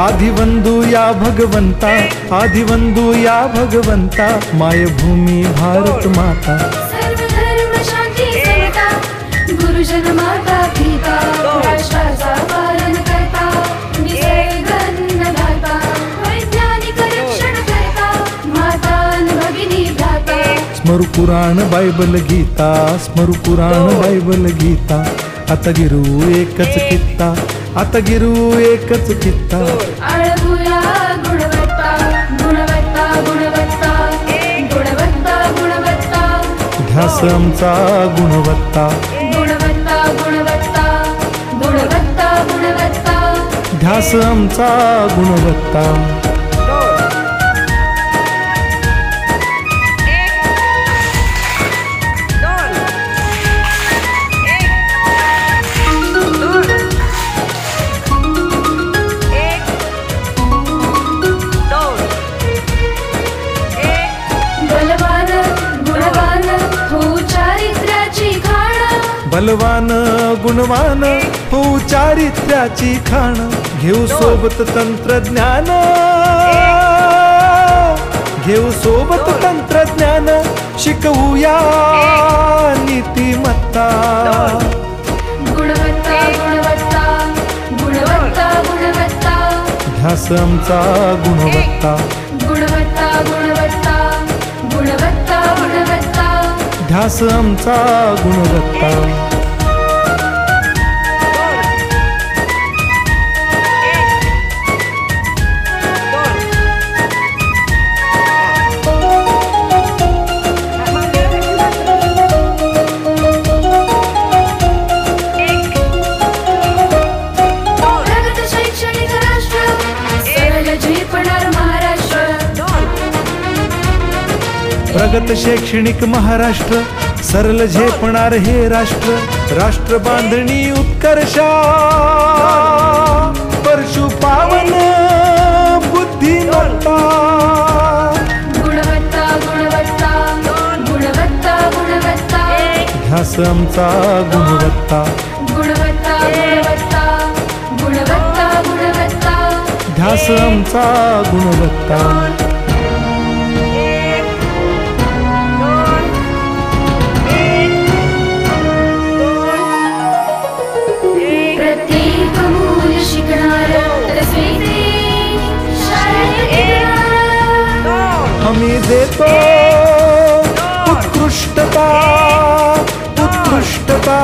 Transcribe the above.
आदिवंदू या भगवंता, आदिवंदू या भगवंता, मायभूमी भारत माता। सर्व धर्म शांती समता, गुरुजन माता पिता, राष्ट्राचा पालन करता, निसर्ग अन्नदाता, वैज्ञानिक रक्षण करता, माता अन् भगिनी भ्राता। स्मरू पुराण बायबल गीता, स्मरू पुराण बायबल गीता, आता गिरू एकच कित्ता, आता गिरू एकच कित्ता। आळवूया गुणवत्ता, गुणवत्ता, गुणवत्ता, गुणवत्ता, गुणवत्ता, ध्यास आमचा गुणवत्ता, गुणवत्ता, गुणवत्ता, गुणवत्ता, गुणवत्ता, ध्यास आमचा गुणवत्ता। बलवान गुणवान हो चारित्र्याची खाण, घेऊ सोबत तंत्रज्ञान, घेऊ सोबत तंत्रज्ञान, शिकवूया नीतिमत्ता। गुणवत्ता, गुणवत्ता, गुणवत्ता, गुणवत्ता, ध्यास आमचा गुणवत्ता, गुणवत्ता, गुणवत्ता, गुणवत्ता, गुणवत्ता, ध्यास आमचा गुणवत्ता। प्रगत शैक्षणिक महाराष्ट्र, सरल झेपणार हे राष्ट्र, राष्ट्र बांधणी उत्कर्षा, परशु पावन बुद्धिमत्ता। गुणवत्ता, गुणवत्ता, गुणवत्ता, गुणवत्ता, ध्यास आमचा गुणवत्ता, गुणवत्ता, गुणवत्ता, गुणवत्ता, गुणवत्ता, ध्यास आमचा गुणवत्ता। हमी देतो उत्कृष्टता, उत्कृष्टता।